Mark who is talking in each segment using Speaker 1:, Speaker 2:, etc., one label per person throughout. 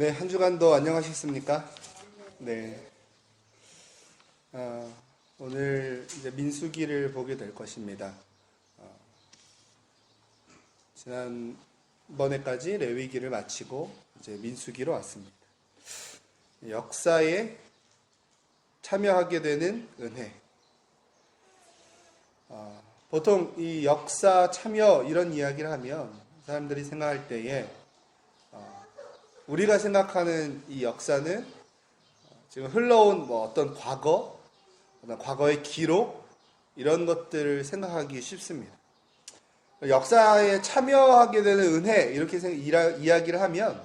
Speaker 1: 네, 한 주간도 안녕하셨습니까? 네. 오늘 이제 민수기를 보게 될 것입니다. 지난번에까지 레위기를 마치고 이제 민수기로 왔습니다. 역사에 참여하게 되는 은혜. 보통 이 역사 참여 이런 이야기를 하면 사람들이 생각할 때에 우리가 생각하는 이 역사는 지금 흘러온 어떤 과거의 기록 이런 것들을 생각하기 쉽습니다. 역사에 참여하게 되는 은혜 이렇게 이야기를 하면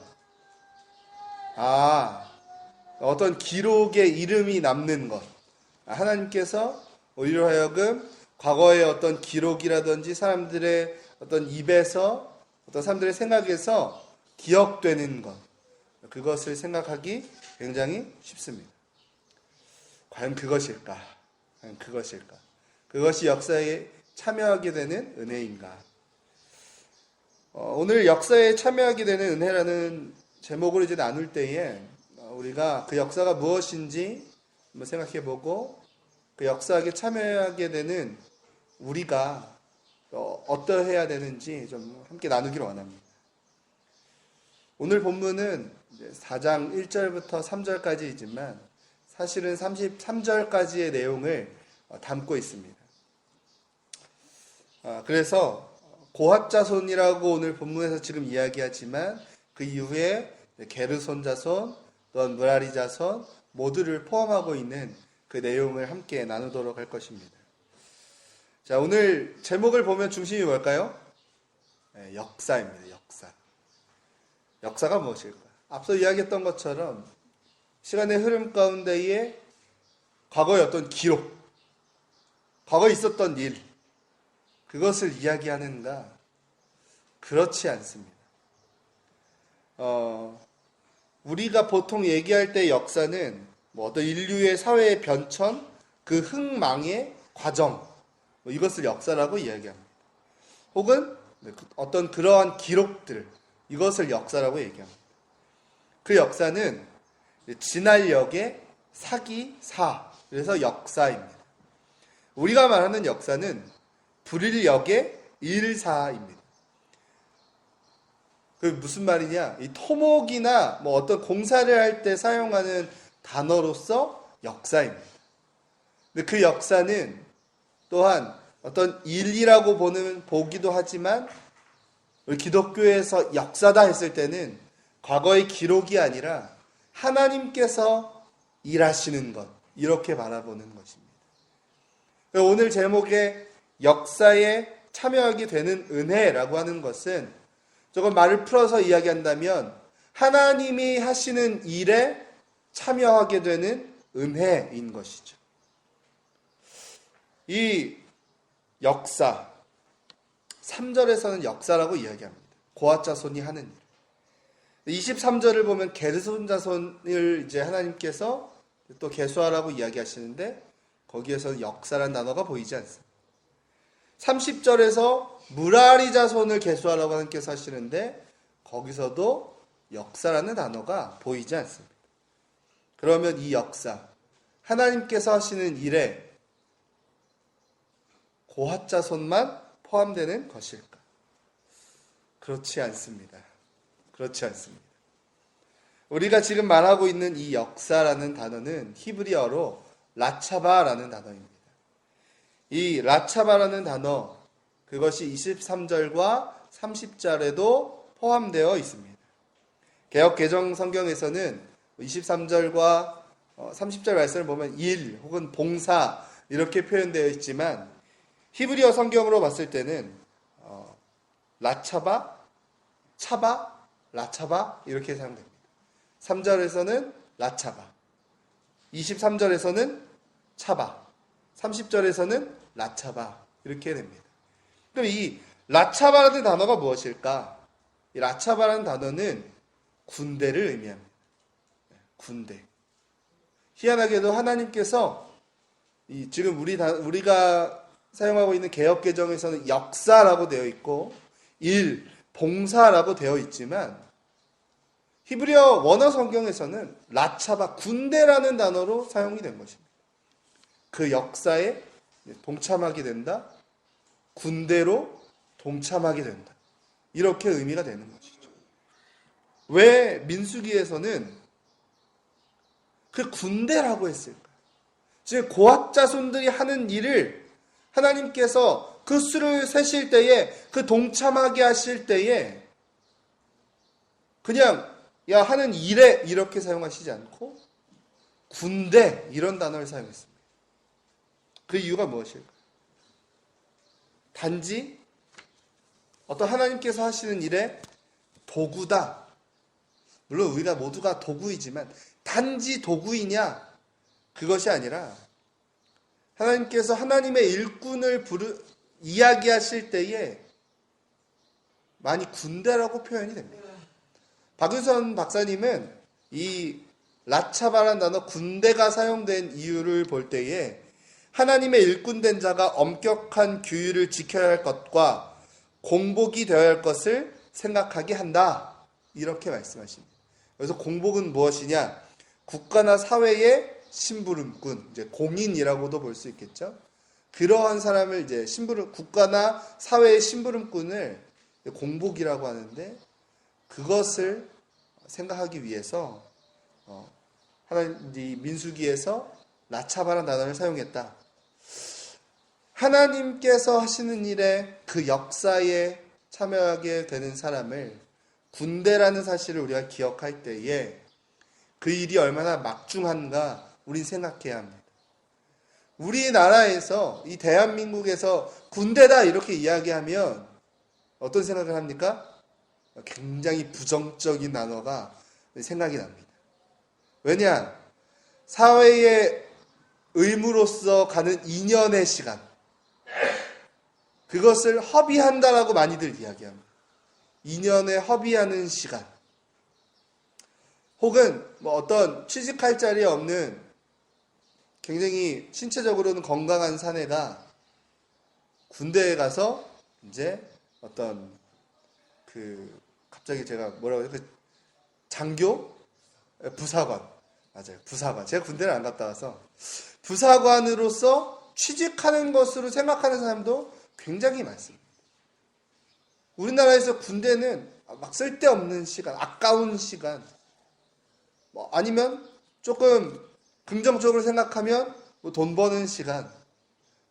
Speaker 1: 어떤 기록에 이름이 남는 것, 하나님께서 우리로 하여금 과거의 어떤 기록이라든지 사람들의 어떤 입에서 어떤 사람들의 생각에서 기억되는 것, 그것을 생각하기 굉장히 쉽습니다. 과연 그것일까? 그것이 역사에 참여하게 되는 은혜인가? 오늘 역사에 참여하게 되는 은혜라는 제목으로 이제 나눌 때에 우리가 그 역사가 무엇인지 한번 생각해보고 그 역사에 참여하게 되는 우리가 어떠해야 되는지 좀 함께 나누기를 원합니다. 오늘 본문은 4장 1절부터 3절까지이지만 사실은 33절까지의 내용을 담고 있습니다. 그래서 고핫 자손이라고 오늘 본문에서 지금 이야기하지만 그 이후에 게르손 자손, 또는 무라리 자손 모두를 포함하고 있는 그 내용을 함께 나누도록 할 것입니다. 자, 오늘 제목을 보면 중심이 뭘까요? 역사입니다. 역사가 무엇일까? 앞서 이야기했던 것처럼 시간의 흐름 가운데에 과거의 어떤 기록, 과거에 있었던 일, 그것을 이야기하는가? 그렇지 않습니다. 우리가 보통 얘기할 때 역사는 어떤 인류의 사회의 변천, 그 흥망의 과정, 이것을 역사라고 이야기합니다. 혹은 어떤 그러한 기록들, 이것을 역사라고 얘기합니다. 그 역사는 지날 역의 사기사, 그래서 역사입니다. 우리가 말하는 역사는 불일 역의 일사입니다. 그 무슨 말이냐? 이 토목이나 어떤 공사를 할 때 사용하는 단어로서 역사입니다. 근데 그 역사는 또한 어떤 일이라고 보기도 하지만 우리 기독교에서 역사다 했을 때는 과거의 기록이 아니라 하나님께서 일하시는 것, 이렇게 바라보는 것입니다. 오늘 제목의 역사에 참여하게 되는 은혜라고 하는 것은 조금 말을 풀어서 이야기한다면 하나님이 하시는 일에 참여하게 되는 은혜인 것이죠. 이 역사, 3절에서는 역사라고 이야기합니다. 고핫 자손이 하는 일. 23절을 보면 게르손 자손을 이제 하나님께서 또 계수하라고 이야기하시는데 거기에서 역사라는 단어가 보이지 않습니다. 30절에서 무라리 자손을 계수하라고 하나님께서 하시는데 거기서도 역사라는 단어가 보이지 않습니다. 그러면 이 역사, 하나님께서 하시는 일에 고핫 자손만 포함되는 것일까? 그렇지 않습니다. 우리가 지금 말하고 있는 이 역사라는 단어는 히브리어로 라차바라는 단어입니다. 이 라차바라는 단어, 그것이 23절과 30절에도 포함되어 있습니다. 개역 개정 성경에서는 23절과 30절 말씀을 보면 일 혹은 봉사 이렇게 표현되어 있지만 히브리어 성경으로 봤을 때는 라차바, 차바, 라차바 이렇게 사용됩니다. 3절에서는 라차바, 23절에서는 차바, 30절에서는 라차바 이렇게 됩니다. 그럼 이 라차바라는 단어가 무엇일까? 이 라차바라는 단어는 군대를 의미합니다. 군대. 희한하게도 하나님께서 지금 우리가 사용하고 있는 개역 개정에서는 역사라고 되어 있고 봉사라고 되어 있지만 히브리어 원어 성경에서는 라차바, 군대라는 단어로 사용이 된 것입니다. 그 역사에 동참하게 된다. 군대로 동참하게 된다. 이렇게 의미가 되는 것이죠. 왜 민수기에서는 그 군대라고 했을까? 즉 고핫 자손들이 하는 일을 하나님께서 그 수를 세실 때에, 그 동참하게 하실 때에 그냥 야 하는 일에 이렇게 사용하시지 않고 군대 이런 단어를 사용했습니다. 그 이유가 무엇일까요? 단지 어떤 하나님께서 하시는 일에 도구다. 물론 우리가 모두가 도구이지만 단지 도구이냐? 그것이 아니라 하나님께서 하나님의 일꾼을 이야기하실 때에 많이 군대라고 표현이 됩니다. 박유선 박사님은 이 라차바라는 단어 군대가 사용된 이유를 볼 때에 하나님의 일꾼된 자가 엄격한 규율을 지켜야 할 것과 공복이 되어야 할 것을 생각하게 한다. 이렇게 말씀하십니다. 그래서 공복은 무엇이냐? 국가나 사회의 심부름꾼, 이제 공인이라고도 볼 수 있겠죠. 그러한 사람을 이제 국가나 사회의 심부름꾼을 공복이라고 하는데 그것을 생각하기 위해서 하나님 민수기에서 라차바라는 단어를 사용했다. 하나님께서 하시는 일에 그 역사에 참여하게 되는 사람을 군대라는 사실을 우리가 기억할 때에 그 일이 얼마나 막중한가 우린 생각해야 합니다. 우리나라에서 이 대한민국에서 군대다 이렇게 이야기하면 어떤 생각을 합니까? 굉장히 부정적인 단어가 생각이 납니다. 왜냐? 사회의 의무로서 가는 2년의 시간 그것을 허비한다라고 많이들 이야기합니다. 2년의 허비하는 시간 혹은 어떤 취직할 자리 없는 굉장히 신체적으로는 건강한 사내가 군대에 가서 이제 어떤 갑자기 제가 뭐라고 해요? 장교? 부사관. 맞아요. 부사관. 제가 군대를 안 갔다 와서 부사관으로서 취직하는 것으로 생각하는 사람도 굉장히 많습니다. 우리나라에서 군대는 막 쓸데없는 시간, 아까운 시간, 아니면 조금 긍정적으로 생각하면 돈 버는 시간,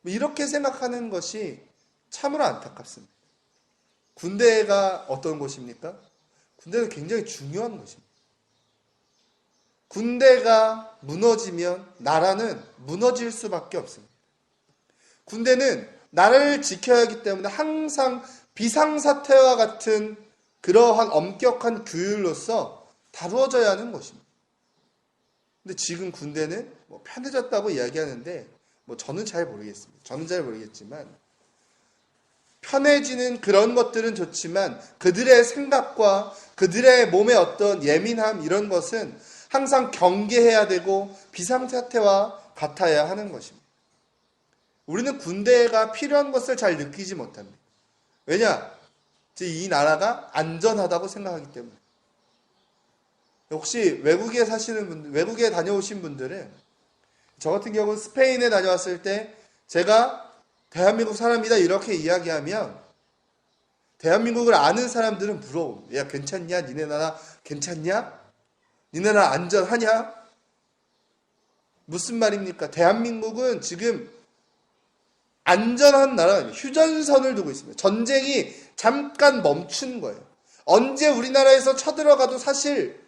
Speaker 1: 이렇게 생각하는 것이 참으로 안타깝습니다. 군대가 어떤 곳입니까? 군대는 굉장히 중요한 곳입니다. 군대가 무너지면 나라는 무너질 수밖에 없습니다. 군대는 나라를 지켜야 하기 때문에 항상 비상사태와 같은 그러한 엄격한 규율로서 다루어져야 하는 것입니다. 근데 지금 군대는 편해졌다고 이야기하는데 저는 잘 모르겠습니다. 저는 잘 모르겠지만 편해지는 그런 것들은 좋지만 그들의 생각과 그들의 몸의 어떤 예민함 이런 것은 항상 경계해야 되고 비상사태와 같아야 하는 것입니다. 우리는 군대가 필요한 것을 잘 느끼지 못합니다. 왜냐? 이 나라가 안전하다고 생각하기 때문에. 혹시 외국에 사시는 분들, 외국에 다녀오신 분들은 저 같은 경우는 스페인에 다녀왔을 때 제가 대한민국 사람이다 이렇게 이야기하면 대한민국을 아는 사람들은 물어봅니다. 야, 괜찮냐? 니네 나라 괜찮냐? 니네 나라 안전하냐? 무슨 말입니까? 대한민국은 지금 안전한 나라입니다. 휴전선을 두고 있습니다. 전쟁이 잠깐 멈춘 거예요. 언제 우리나라에서 쳐들어가도 사실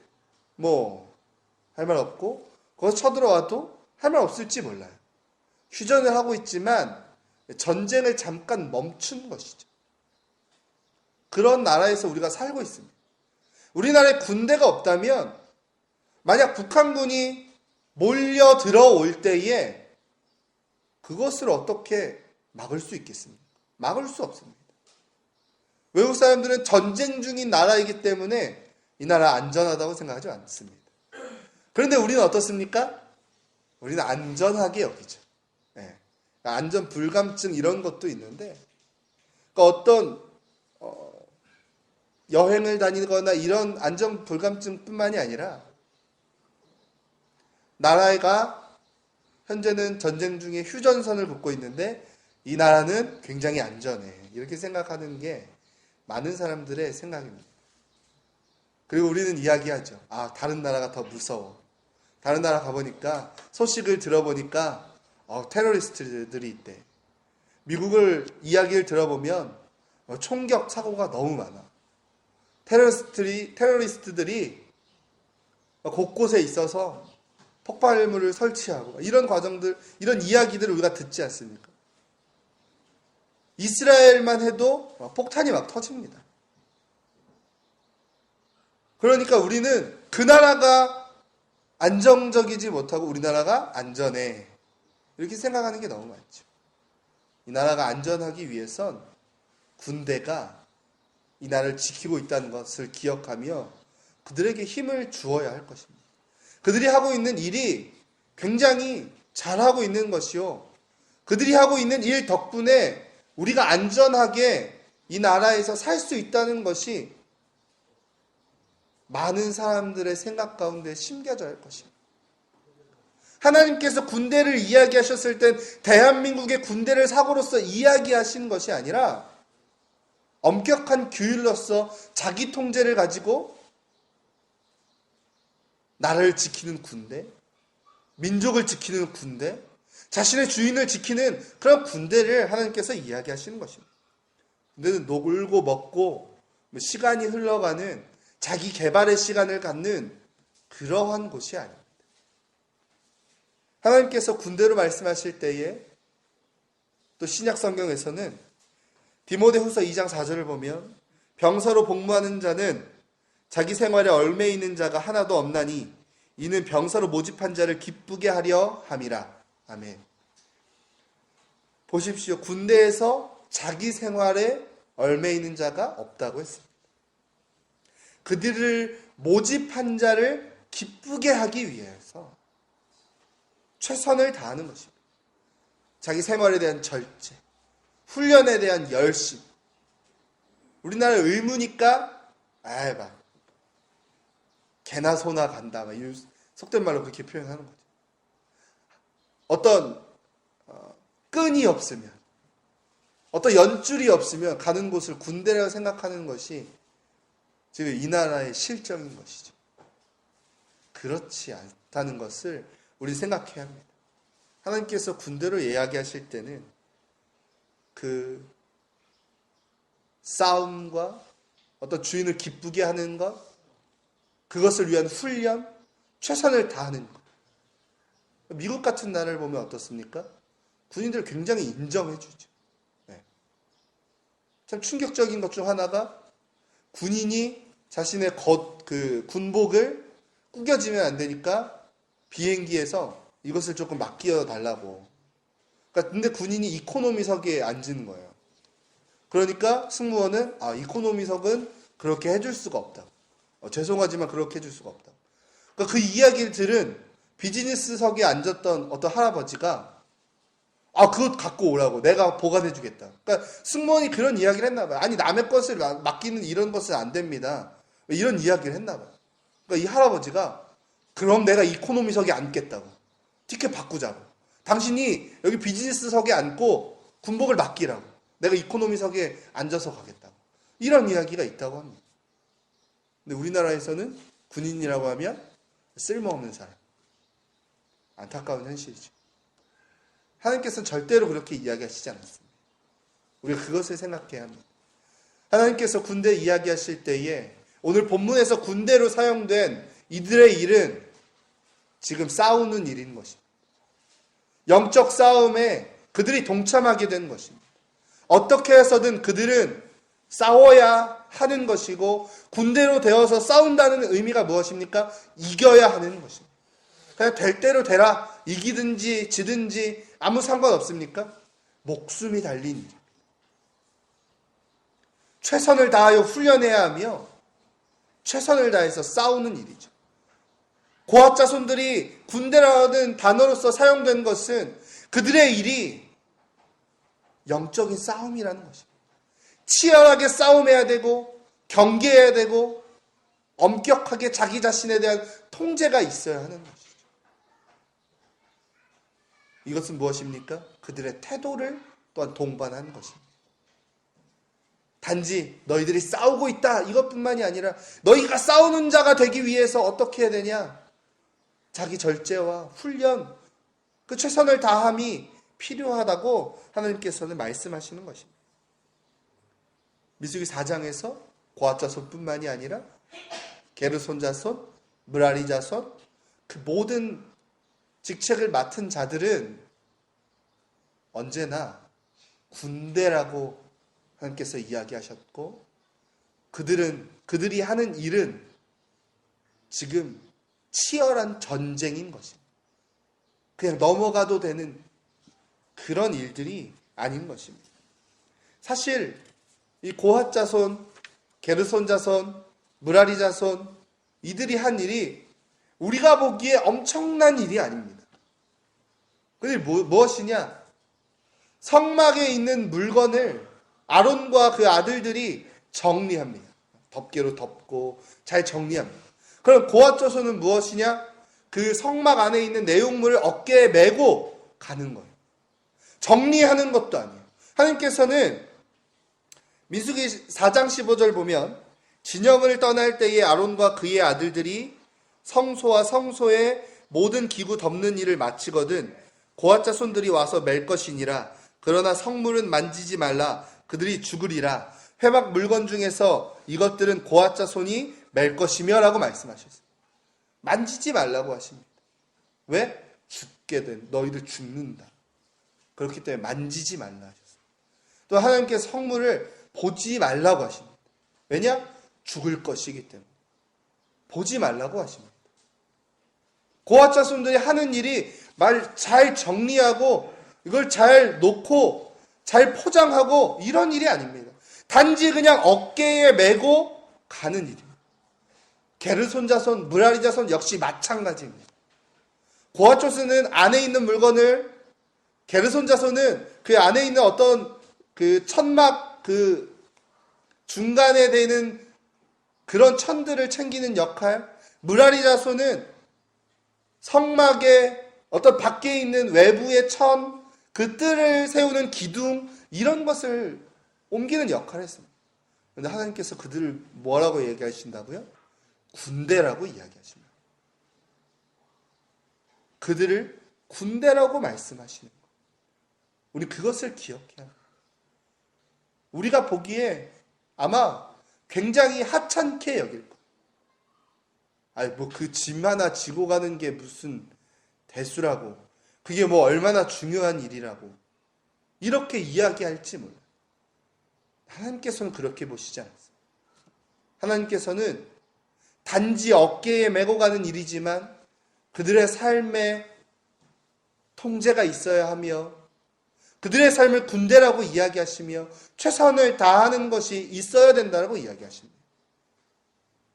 Speaker 1: 할 말 없고 거기서 쳐들어와도 할 말 없을지 몰라요. 휴전을 하고 있지만 전쟁을 잠깐 멈춘 것이죠. 그런 나라에서 우리가 살고 있습니다. 우리나라에 군대가 없다면 만약 북한군이 몰려 들어올 때에 그것을 어떻게 막을 수 있겠습니까? 막을 수 없습니다. 외국 사람들은 전쟁 중인 나라이기 때문에 이 나라 안전하다고 생각하지 않습니다. 그런데 우리는 어떻습니까? 우리는 안전하게 여기죠. 네. 안전 불감증 이런 것도 있는데 그러니까 어떤 여행을 다니거나 이런 안전 불감증뿐만이 아니라 나라가 현재는 전쟁 중에 휴전선을 긋고 있는데 이 나라는 굉장히 안전해. 이렇게 생각하는 게 많은 사람들의 생각입니다. 그리고 우리는 이야기하죠. 다른 나라가 더 무서워. 다른 나라 가보니까 소식을 들어보니까 테러리스트들이 있대. 미국을 이야기를 들어보면 총격 사고가 너무 많아. 테러리스트들이 곳곳에 있어서 폭발물을 설치하고 이런 과정들, 이런 이야기들을 우리가 듣지 않습니까? 이스라엘만 해도 폭탄이 막 터집니다. 그러니까 우리는 그 나라가 안정적이지 못하고 우리나라가 안전해. 이렇게 생각하는 게 너무 많죠. 이 나라가 안전하기 위해선 군대가 이 나라를 지키고 있다는 것을 기억하며 그들에게 힘을 주어야 할 것입니다. 그들이 하고 있는 일이 굉장히 잘하고 있는 것이요. 그들이 하고 있는 일 덕분에 우리가 안전하게 이 나라에서 살 수 있다는 것이 많은 사람들의 생각 가운데 심겨져야 할 것입니다. 하나님께서 군대를 이야기하셨을 땐 대한민국의 군대를 사고로서 이야기하신 것이 아니라 엄격한 규율로서 자기 통제를 가지고 나라를 지키는 군대, 민족을 지키는 군대, 자신의 주인을 지키는 그런 군대를 하나님께서 이야기하시는 것입니다. 군대는 놀고 먹고 시간이 흘러가는 자기 개발의 시간을 갖는 그러한 곳이 아닙니다. 하나님께서 군대로 말씀하실 때에 또 신약 성경에서는 디모데후서 2장 4절을 보면 병사로 복무하는 자는 자기 생활에 얽매 있는 자가 하나도 없나니 이는 병사로 모집한 자를 기쁘게 하려 함이라. 아멘. 보십시오. 군대에서 자기 생활에 얽매 있는 자가 없다고 했습니다. 그들을 모집한 자를 기쁘게 하기 위해서 최선을 다하는 것입니다. 자기 생활에 대한 절제, 훈련에 대한 열심. 우리나라 의무니까 개나 소나 간다. 속된 말로 그렇게 표현하는 거죠. 어떤 끈이 없으면, 어떤 연줄이 없으면 가는 곳을 군대라고 생각하는 것이 지금 이 나라의 실정인 것이죠. 그렇지 않다는 것을 우리 생각해야 합니다. 하나님께서 군대로 이야기하실 때는 그 싸움과 어떤 주인을 기쁘게 하는 것, 그것을 위한 훈련, 최선을 다하는 것. 미국 같은 나라를 보면 어떻습니까? 군인들을 굉장히 인정해 주죠. 네. 참 충격적인 것 중 하나가 군인이 자신의 군복을 구겨지면 안 되니까 비행기에서 이것을 조금 맡겨 달라고. 근데 군인이 이코노미석에 앉은 거예요. 그러니까 승무원은 이코노미석은 그렇게 해줄 수가 없다. 죄송하지만 그렇게 해줄 수가 없다. 그러니까 그 이야기를 들은 비즈니스석에 앉았던 어떤 할아버지가 그것 갖고 오라고. 내가 보관해 주겠다. 그러니까 승무원이 그런 이야기를 했나 봐요. 아니 남의 것을 맡기는 이런 것은 안 됩니다. 이런 이야기를 했나 봐요. 그러니까 이 할아버지가 그럼 내가 이코노미석에 앉겠다고. 티켓 바꾸자고. 당신이 여기 비즈니스석에 앉고 군복을 맡기라고. 내가 이코노미석에 앉아서 가겠다고. 이런 이야기가 있다고 합니다. 근데 우리나라에서는 군인이라고 하면 쓸모없는 사람. 안타까운 현실이죠. 하나님께서는 절대로 그렇게 이야기하시지 않았습니다. 우리가 그것을 생각해야 합니다. 하나님께서 군대 이야기하실 때에 오늘 본문에서 군대로 사용된 이들의 일은 지금 싸우는 일인 것입니다. 영적 싸움에 그들이 동참하게 된 것입니다. 어떻게 해서든 그들은 싸워야 하는 것이고 군대로 되어서 싸운다는 의미가 무엇입니까? 이겨야 하는 것입니다. 그냥 될 대로 되라. 이기든지 지든지 아무 상관없습니까? 목숨이 달린 일입니다. 최선을 다하여 훈련해야 하며 최선을 다해서 싸우는 일이죠. 고압 자손들이 군대라는 단어로서 사용된 것은 그들의 일이 영적인 싸움이라는 것입니다. 치열하게 싸움해야 되고 경계해야 되고 엄격하게 자기 자신에 대한 통제가 있어야 하는 것이죠. 이것은 무엇입니까? 그들의 태도를 또한 동반한 것입니다. 단지 너희들이 싸우고 있다 이것뿐만이 아니라 너희가 싸우는 자가 되기 위해서 어떻게 해야 되냐? 자기 절제와 훈련, 그 최선을 다함이 필요하다고 하나님께서는 말씀하시는 것입니다. 민수기 4장에서 고핫 자손뿐만이 아니라 게르손 자손, 므라리 자손, 그 모든 직책을 맡은 자들은 언제나 군대라고 하나님께서 이야기하셨고, 그들이 하는 일은 지금 치열한 전쟁인 것입니다. 그냥 넘어가도 되는 그런 일들이 아닌 것입니다. 사실 이 고핫 자손, 게르손 자손, 므라리 자손, 이들이 한 일이 우리가 보기에 엄청난 일이 아닙니다. 그들이 무엇이냐? 성막에 있는 물건을 아론과 그 아들들이 정리합니다. 덮개로 덮고 잘 정리합니다. 그럼 고핫 자손은 무엇이냐? 그 성막 안에 있는 내용물을 어깨에 메고 가는 거예요. 정리하는 것도 아니에요. 하나님께서는 민수기 4장 15절 보면 진영을 떠날 때에 아론과 그의 아들들이 성소와 성소의 모든 기구 덮는 일을 마치거든 고핫 자손들이 와서 맬 것이니라. 그러나 성물은 만지지 말라. 그들이 죽으리라. 회막 물건 중에서 이것들은 고핫 자손이 맬 것이며 라고 말씀하셨어요. 만지지 말라고 하십니다. 왜? 죽게 된 너희들 죽는다. 그렇기 때문에 만지지 말라 하셨어요. 또 하나님께서 성물을 보지 말라고 하십니다. 왜냐? 죽을 것이기 때문에 보지 말라고 하십니다. 고핫 자손들이 하는 일이 말 잘 정리하고 이걸 잘 놓고 잘 포장하고 이런 일이 아닙니다. 단지 그냥 어깨에 메고 가는 일입니다. 게르손 자손, 므라리 자손 역시 마찬가지입니다. 고핫 자손은 안에 있는 물건을, 게르손 자손은 그 안에 있는 어떤 그 천막 그 중간에 되는 그런 천들을 챙기는 역할, 므라리 자손은 성막의 어떤 밖에 있는 외부의 천, 그 뜰을 세우는 기둥, 이런 것을 옮기는 역할을 했습니다. 그런데 하나님께서 그들을 뭐라고 얘기하신다고요? 군대라고 이야기하십니다. 그들을 군대라고 말씀하시는 거예요. 우리 그것을 기억해야 합니다. 우리가 보기에 아마 굉장히 하찮게 여길 거예요. 아니 뭐 그 짐 하나 지고 가는 게 무슨 대수라고, 그게 뭐 얼마나 중요한 일이라고 이렇게 이야기할지 몰라요. 하나님께서는 그렇게 보시지 않습니다. 하나님께서는 단지 어깨에 메고 가는 일이지만 그들의 삶에 통제가 있어야 하며 그들의 삶을 군대라고 이야기하시며 최선을 다하는 것이 있어야 된다고 이야기하십니다.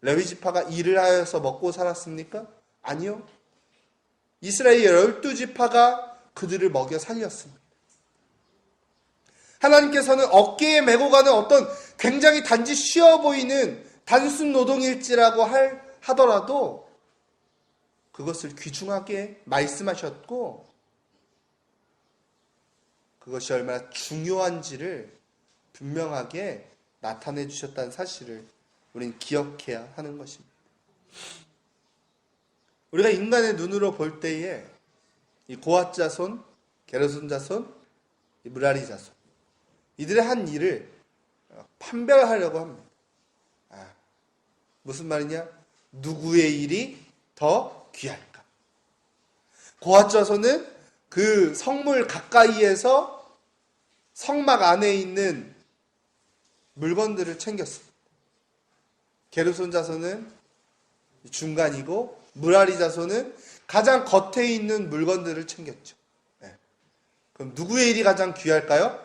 Speaker 1: 레위 지파가 일을 하여서 먹고 살았습니까? 아니요. 이스라엘 12지파가 그들을 먹여 살렸습니다. 하나님께서는 어깨에 메고 가는 어떤 굉장히 단지 쉬워 보이는 단순 노동일지라고 하더라도 그것을 귀중하게 말씀하셨고 그것이 얼마나 중요한지를 분명하게 나타내 주셨다는 사실을 우리는 기억해야 하는 것입니다. 우리가 인간의 눈으로 볼 때에 이 고핫 자손, 게르손 자손, 이 므라리 자손, 이들의 한 일을 판별하려고 합니다. 무슨 말이냐? 누구의 일이 더 귀할까? 고핫 자손은 그 성물 가까이에서 성막 안에 있는 물건들을 챙겼습니다. 게르손 자손은 중간이고 므라리 자손은 가장 겉에 있는 물건들을 챙겼죠. 네. 그럼 누구의 일이 가장 귀할까요?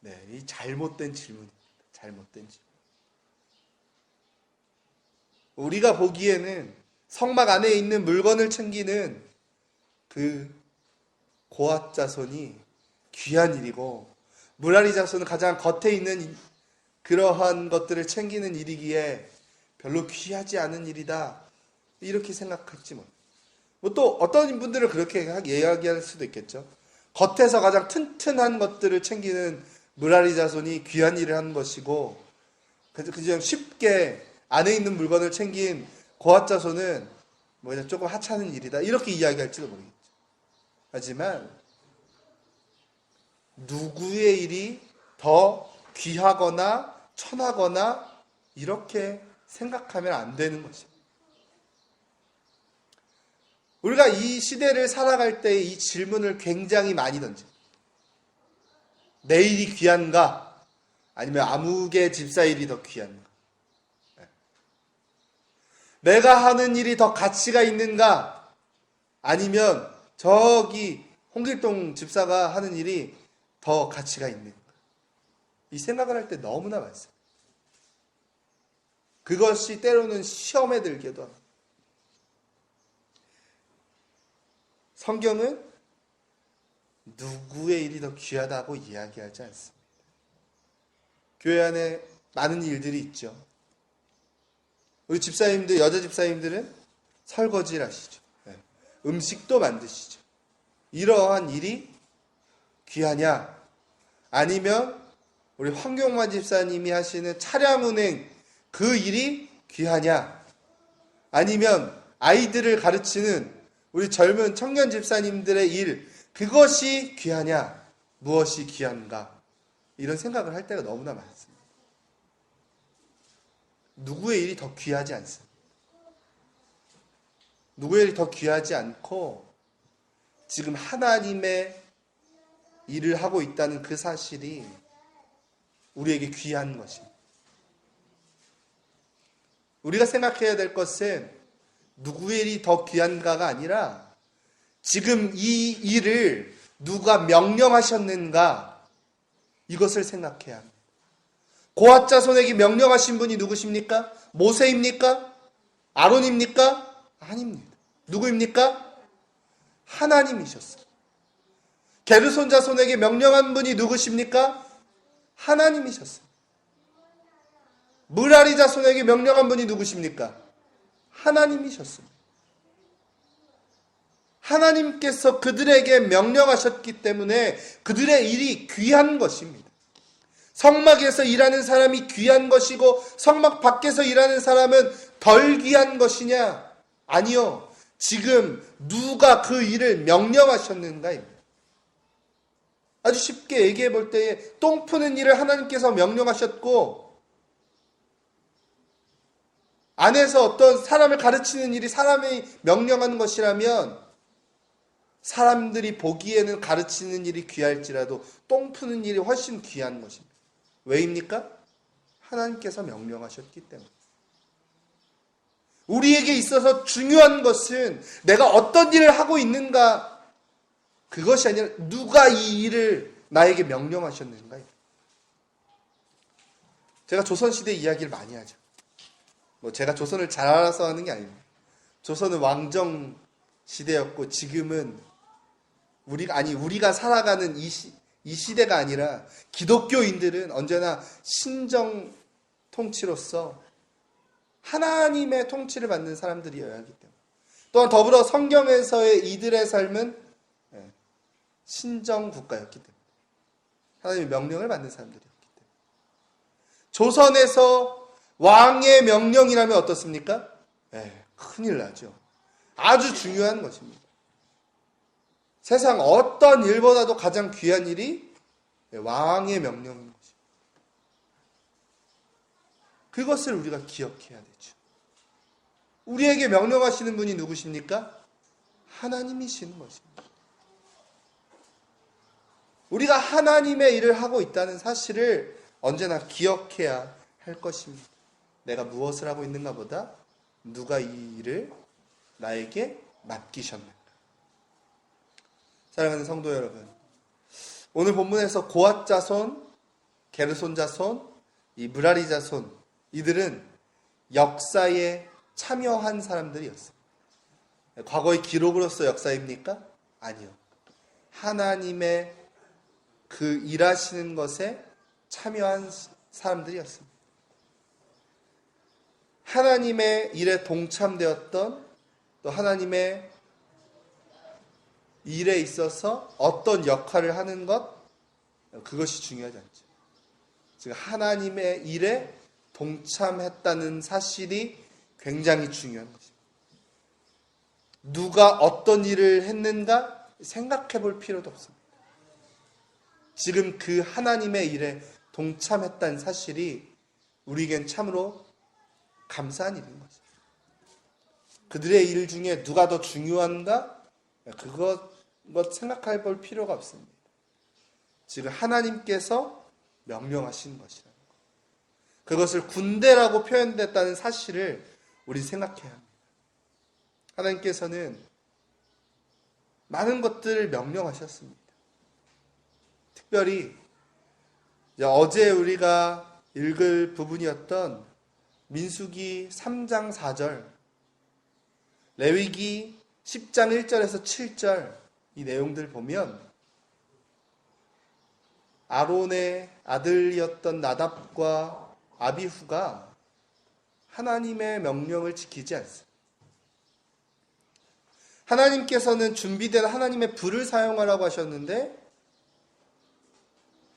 Speaker 1: 네, 이 잘못된 질문입니다. 잘못된 질문. 우리가 보기에는 성막 안에 있는 물건을 챙기는 그 고핫 자손이 귀한 일이고 므라리 자손은 가장 겉에 있는 그러한 것들을 챙기는 일이기에 별로 귀하지 않은 일이다. 이렇게 생각할지 뭐 또 어떤 분들은 그렇게 이야기할 수도 있겠죠. 겉에서 가장 튼튼한 것들을 챙기는 무라리 자손이 귀한 일을 하는 것이고, 그냥 쉽게 안에 있는 물건을 챙긴 고핫 자손은 조금 하찮은 일이다. 이렇게 이야기할지도 모르겠죠. 하지만 누구의 일이 더 귀하거나 천하거나 이렇게 생각하면 안 되는 것입니다. 우리가 이 시대를 살아갈 때 이 질문을 굉장히 많이 던집니다. 내 일이 귀한가? 아니면 아무개 집사 일이 더 귀한가? 내가 하는 일이 더 가치가 있는가? 아니면 저기 홍길동 집사가 하는 일이 더 가치가 있는가? 이 생각을 할 때 너무나 많습니다. 그것이 때로는 시험에 들게도 합니다. 성경은 누구의 일이 더 귀하다고 이야기하지 않습니다. 교회 안에 많은 일들이 있죠. 우리 집사님들, 여자 집사님들은 설거지를 하시죠. 음식도 만드시죠. 이러한 일이 귀하냐? 아니면 우리 황경만 집사님이 하시는 차량 운행 그 일이 귀하냐? 아니면 아이들을 가르치는 우리 젊은 청년 집사님들의 일, 그것이 귀하냐? 무엇이 귀한가? 이런 생각을 할 때가 너무나 많습니다. 누구의 일이 더 귀하지 않습니다. 누구의 일이 더 귀하지 않고 지금 하나님의 일을 하고 있다는 그 사실이 우리에게 귀한 것입니다. 우리가 생각해야 될 것은 누구의 일이 더 귀한가가 아니라 지금 이 일을 누가 명령하셨는가, 이것을 생각해야 합니다. 고핫 자손에게 명령하신 분이 누구십니까? 모세입니까? 아론입니까? 아닙니다. 누구입니까? 하나님이셨어요. 게르손 자손에게 명령한 분이 누구십니까? 하나님이셨어요. 무라리 자손에게 명령한 분이 누구십니까? 하나님이셨습니다. 하나님께서 그들에게 명령하셨기 때문에 그들의 일이 귀한 것입니다. 성막에서 일하는 사람이 귀한 것이고 성막 밖에서 일하는 사람은 덜 귀한 것이냐? 아니요. 지금 누가 그 일을 명령하셨는가입니다. 아주 쉽게 얘기해 볼 때에 똥 푸는 일을 하나님께서 명령하셨고, 안에서 어떤 사람을 가르치는 일이 사람이 명령하는 것이라면 사람들이 보기에는 가르치는 일이 귀할지라도 똥 푸는 일이 훨씬 귀한 것입니다. 왜입니까? 하나님께서 명령하셨기 때문에. 우리에게 있어서 중요한 것은 내가 어떤 일을 하고 있는가, 그것이 아니라 누가 이 일을 나에게 명령하셨는가요. 제가 조선시대 이야기를 많이 하죠. 제가 조선을 잘 알아서 하는 게 아닙니다. 조선은 왕정 시대였고 지금은 우리가 살아가는 이 시대가 아니라 기독교인들은 언제나 신정 통치로서 하나님의 통치를 받는 사람들이어야 하기 때문에, 또한 더불어 성경에서의 이들의 삶은 신정 국가였기 때문에 하나님의 명령을 받는 사람들이었기 때문에, 조선에서 왕의 명령이라면 어떻습니까? 큰일 나죠. 아주 중요한 것입니다. 세상 어떤 일보다도 가장 귀한 일이 왕의 명령인 것입니다. 그것을 우리가 기억해야 되죠. 우리에게 명령하시는 분이 누구십니까? 하나님이시는 것입니다. 우리가 하나님의 일을 하고 있다는 사실을 언제나 기억해야 할 것입니다. 내가 무엇을 하고 있는가 보다 누가 이 일을 나에게 맡기셨는가. 사랑하는 성도 여러분, 오늘 본문에서 고핫 자손, 게르손 자손, 이 무라리 자손, 이들은 역사에 참여한 사람들이었어요. 과거의 기록으로서 역사입니까? 아니요. 하나님의 그 일하시는 것에 참여한 사람들이었습니다. 하나님의 일에 동참되었던, 또 하나님의 일에 있어서 어떤 역할을 하는 것, 그것이 중요하지 않죠. 즉 하나님의 일에 동참했다는 사실이 굉장히 중요한 것입니다. 누가 어떤 일을 했는가 생각해 볼 필요도 없습니다. 지금 그 하나님의 일에 동참했다는 사실이 우리에겐 참으로 감사한 일인 거죠. 그들의 일 중에 누가 더 중요한가? 그것 생각해 볼 필요가 없습니다. 지금 하나님께서 명령하신 것이라는 것. 그것을 군대라고 표현됐다는 사실을 우리 생각해야 합니다. 하나님께서는 많은 것들을 명령하셨습니다. 특별히 어제 우리가 읽을 부분이었던 민수기 3장 4절, 레위기 10장 1절에서 7절 이 내용들 보면 아론의 아들이었던 나답과 아비후가 하나님의 명령을 지키지 않습니다. 하나님께서는 준비된 하나님의 불을 사용하라고 하셨는데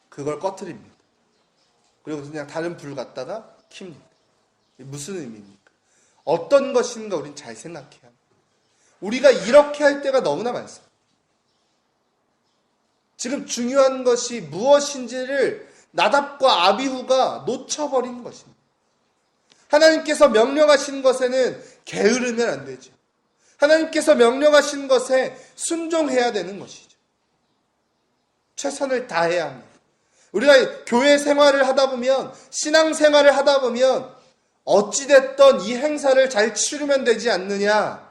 Speaker 1: 그걸 꺼트립니다. 그리고 그냥 다른 불 갖다가 킵니다. 무슨 의미입니까? 어떤 것인가 우리는 잘 생각해야 합니다. 우리가 이렇게 할 때가 너무나 많습니다. 지금 중요한 것이 무엇인지를 나답과 아비후가 놓쳐버린 것입니다. 하나님께서 명령하신 것에는 게으르면 안 되죠. 하나님께서 명령하신 것에 순종해야 되는 것이죠. 최선을 다해야 합니다. 우리가 교회 생활을 하다 보면, 신앙 생활을 하다 보면 어찌됐던 이 행사를 잘 치르면 되지 않느냐,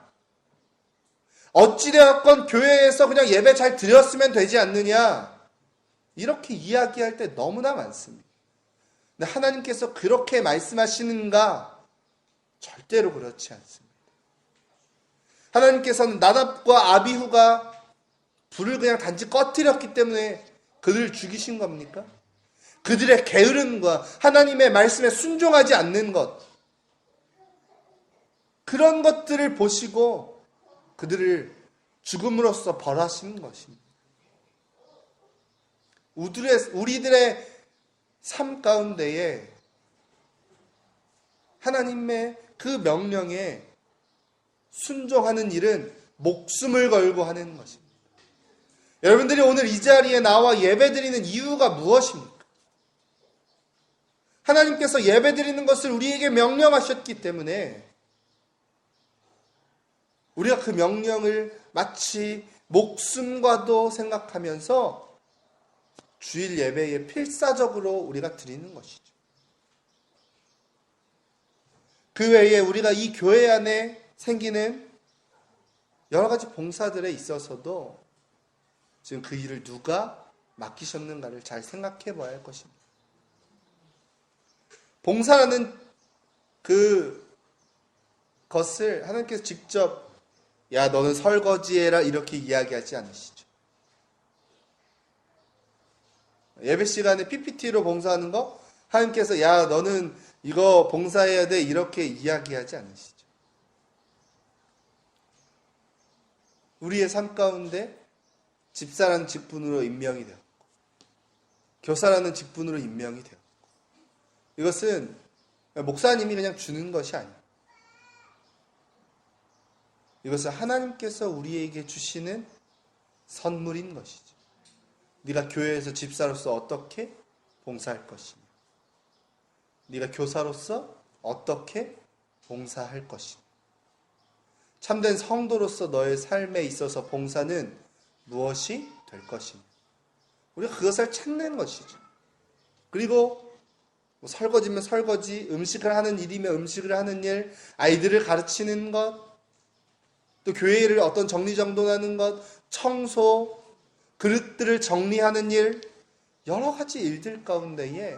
Speaker 1: 어찌되었건 교회에서 그냥 예배 잘 드렸으면 되지 않느냐, 이렇게 이야기할 때 너무나 많습니다. 근데 하나님께서 그렇게 말씀하시는가? 절대로 그렇지 않습니다. 하나님께서는 나답과 아비후가 불을 그냥 단지 꺼뜨렸기 때문에 그들을 죽이신 겁니까? 그들의 게으름과 하나님의 말씀에 순종하지 않는 것, 그런 것들을 보시고 그들을 죽음으로써 벌하시는 것입니다. 우리들의 삶 가운데에 하나님의 그 명령에 순종하는 일은 목숨을 걸고 하는 것입니다. 여러분들이 오늘 이 자리에 나와 예배드리는 이유가 무엇입니까? 하나님께서 예배드리는 것을 우리에게 명령하셨기 때문에 우리가 그 명령을 마치 목숨과도 생각하면서 주일 예배에 필사적으로 우리가 드리는 것이죠. 그 외에 우리가 이 교회 안에 생기는 여러 가지 봉사들에 있어서도 지금 그 일을 누가 맡기셨는가를 잘 생각해 봐야 할 것입니다. 봉사라는 그 것을 하나님께서 직접 야 너는 설거지해라 이렇게 이야기하지 않으시죠. 예배 시간에 PPT로 봉사하는 거 하나님께서 야 너는 이거 봉사해야 돼 이렇게 이야기하지 않으시죠. 우리의 삶 가운데 집사라는 직분으로 임명이 되었고 교사라는 직분으로 임명이 되었고 이것은 목사님이 그냥 주는 것이 아니에요. 이것은 하나님께서 우리에게 주시는 선물인 것이죠. 네가 교회에서 집사로서 어떻게 봉사할 것이냐, 네가 교사로서 어떻게 봉사할 것이냐, 참된 성도로서 너의 삶에 있어서 봉사는 무엇이 될 것이냐, 우리가 그것을 찾는 것이죠. 그리고 설거지면 설거지, 음식을 하는 일이면 음식을 하는 일, 아이들을 가르치는 것, 또 교회를 어떤 정리정돈하는 것, 청소, 그릇들을 정리하는 일, 여러 가지 일들 가운데에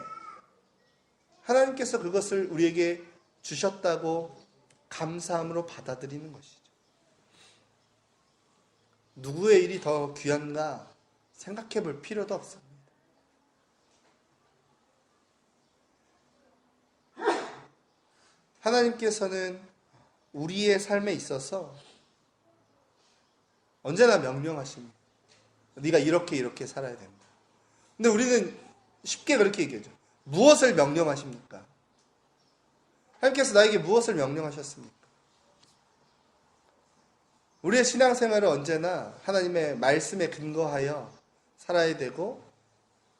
Speaker 1: 하나님께서 그것을 우리에게 주셨다고 감사함으로 받아들이는 것이죠. 누구의 일이 더 귀한가 생각해 볼 필요도 없습니다. 하나님께서는 우리의 삶에 있어서 언제나 명령하십니다. 네가 이렇게 살아야 된다. 근데 우리는 쉽게 그렇게 얘기하죠. 무엇을 명령하십니까? 하나님께서 나에게 무엇을 명령하셨습니까? 우리의 신앙생활은 언제나 하나님의 말씀에 근거하여 살아야 되고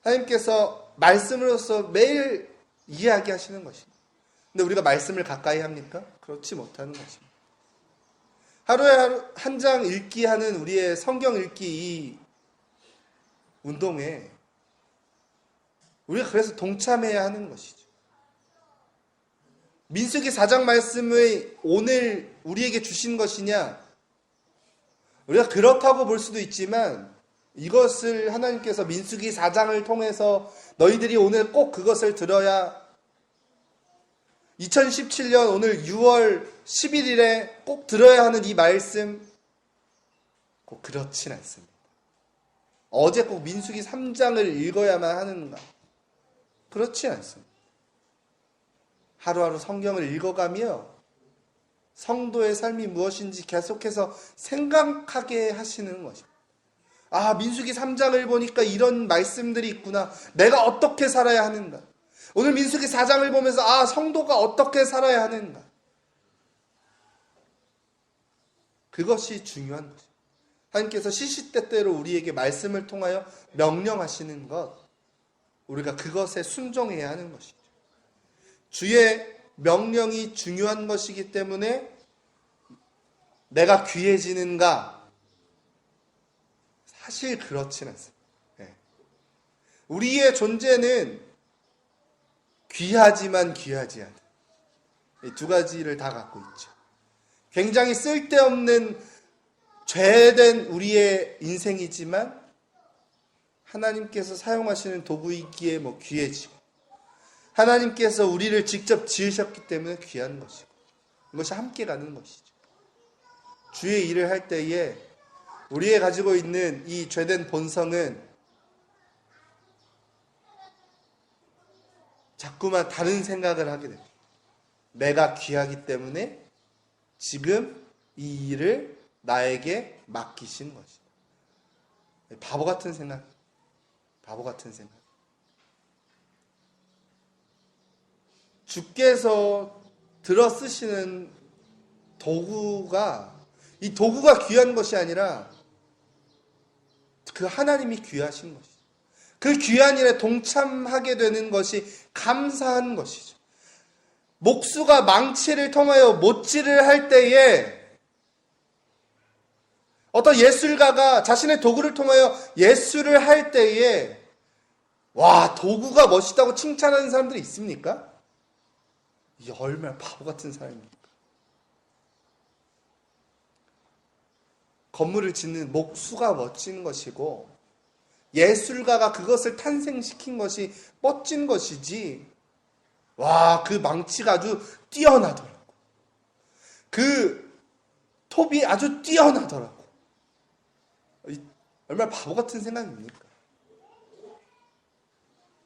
Speaker 1: 하나님께서 말씀으로서 매일 이야기하시는 것입니다. 근데 우리가 말씀을 가까이 합니까? 그렇지 못하는 것입니다. 하루에 한 장 읽기 하는 우리의 성경 읽기 이 운동에 우리가 그래서 동참해야 하는 것이죠. 민수기 4장 말씀을 오늘 우리에게 주신 것이냐? 우리가 그렇다고 볼 수도 있지만 이것을 하나님께서 민수기 4장을 통해서 너희들이 오늘 꼭 그것을 들어야 2017년 오늘 6월 11일에 꼭 들어야 하는 이 말씀 꼭 그렇진 않습니다. 어제 꼭 민수기 3장을 읽어야만 하는가? 그렇지 않습니다. 하루하루 성경을 읽어가며 성도의 삶이 무엇인지 계속해서 생각하게 하시는 것입니다. 아, 민수기 3장을 보니까 이런 말씀들이 있구나. 내가 어떻게 살아야 하는가? 오늘 민수기 4장을 보면서 아, 성도가 어떻게 살아야 하는가? 그것이 중요한 것입니다. 하나님께서 시시때때로 우리에게 말씀을 통하여 명령하시는 것, 우리가 그것에 순종해야 하는 것이죠. 주의 명령이 중요한 것이기 때문에 내가 귀해지는가? 사실 그렇진 않습니다. 우리의 존재는 귀하지만 귀하지 않은 이 두 가지를 다 갖고 있죠. 굉장히 쓸데없는 죄된 우리의 인생이지만 하나님께서 사용하시는 도구이기에 귀해지고 하나님께서 우리를 직접 지으셨기 때문에 귀한 것이고 이것이 함께 가는 것이죠. 주의 일을 할 때에 우리의 가지고 있는 이 죄된 본성은 자꾸만 다른 생각을 하게 됩니다. 내가 귀하기 때문에 지금 이 일을 나에게 맡기신 것이다. 바보 같은 생각. 주께서 들어 쓰시는 도구가 이 도구가 귀한 것이 아니라 그 하나님이 귀하신 것이죠. 그 귀한 일에 동참하게 되는 것이 감사한 것이죠. 목수가 망치를 통하여 못질을 할 때에 어떤 예술가가 자신의 도구를 통하여 예술을 할 때에 와, 도구가 멋있다고 칭찬하는 사람들이 있습니까? 이 얼마나 바보 같은 사람입니까? 건물을 짓는 목수가 멋진 것이고 예술가가 그것을 탄생시킨 것이 멋진 것이지 와, 그 망치가 아주 뛰어나더라고. 그 톱이 아주 뛰어나더라고. 얼마나 바보 같은 생각입니까?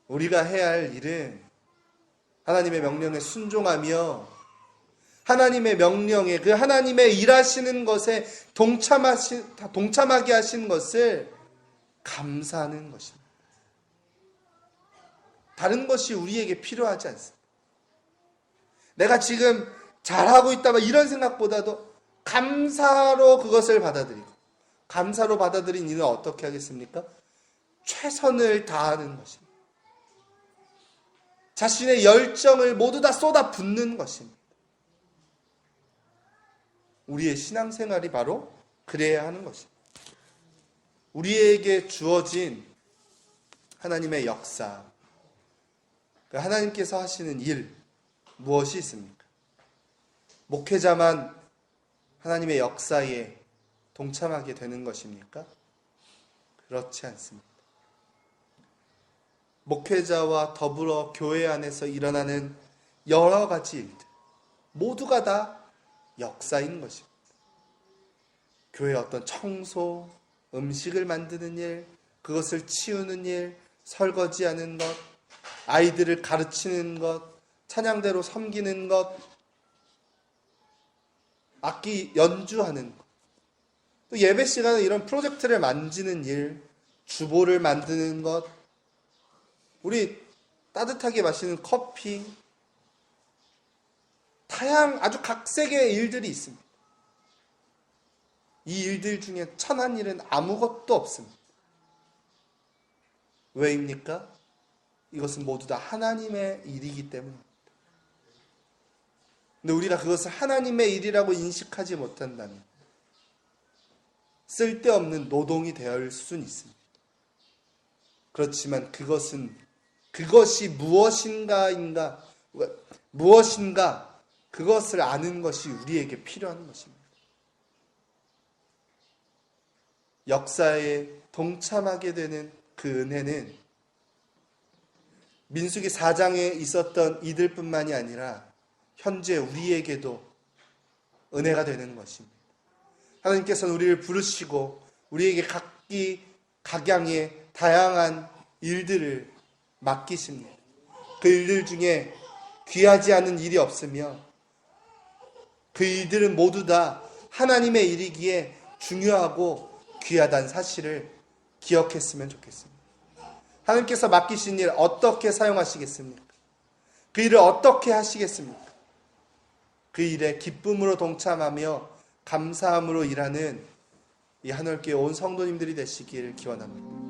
Speaker 1: 우리가 해야 할 일은 하나님의 명령에 순종하며 하나님의 명령에 그 하나님의 일하시는 것에 동참하게 하신 것을 감사하는 것입니다. 다른 것이 우리에게 필요하지 않습니다. 내가 지금 잘하고 있다 이런 생각보다도 감사로 그것을 받아들이고 감사로 받아들인 이는 어떻게 하겠습니까? 최선을 다하는 것입니다. 자신의 열정을 모두 다 쏟아붓는 것입니다. 우리의 신앙생활이 바로 그래야 하는 것입니다. 우리에게 주어진 하나님의 역사, 하나님께서 하시는 일 무엇이 있습니까? 목회자만 하나님의 역사에 동참하게 되는 것입니까? 그렇지 않습니다. 목회자와 더불어 교회 안에서 일어나는 여러 가지 일들 모두가 다 역사인 것입니다. 교회의 어떤 청소, 음식을 만드는 일, 그것을 치우는 일, 설거지하는 것, 아이들을 가르치는 것, 찬양대로 섬기는 것, 악기 연주하는 것, 또 예배 시간에 이런 프로젝트를 만지는 일, 주보를 만드는 것, 우리 따뜻하게 마시는 커피, 아주 각색의 일들이 있습니다. 이 일들 중에 천한 일은 아무것도 없습니다. 왜입니까? 이것은 모두 다 하나님의 일이기 때문입니다. 근데 우리가 그것을 하나님의 일이라고 인식하지 못한다면 쓸데없는 노동이 되어올 수는 있습니다. 그렇지만 그것이 무엇인가 그것을 아는 것이 우리에게 필요한 것입니다. 역사에 동참하게 되는 그 은혜는 민수기 4장에 있었던 이들뿐만이 아니라 현재 우리에게도 은혜가 되는 것입니다. 하나님께서는 우리를 부르시고 우리에게 각양의 다양한 일들을 맡기십니다. 그 일들 중에 귀하지 않은 일이 없으며 그 일들은 모두 다 하나님의 일이기에 중요하고 귀하다는 사실을 기억했으면 좋겠습니다. 하나님께서 맡기신 일 어떻게 사용하시겠습니까? 그 일을 어떻게 하시겠습니까? 그 일에 기쁨으로 동참하며 감사함으로 일하는 이 하늘교회 온 성도님들이 되시기를 기원합니다.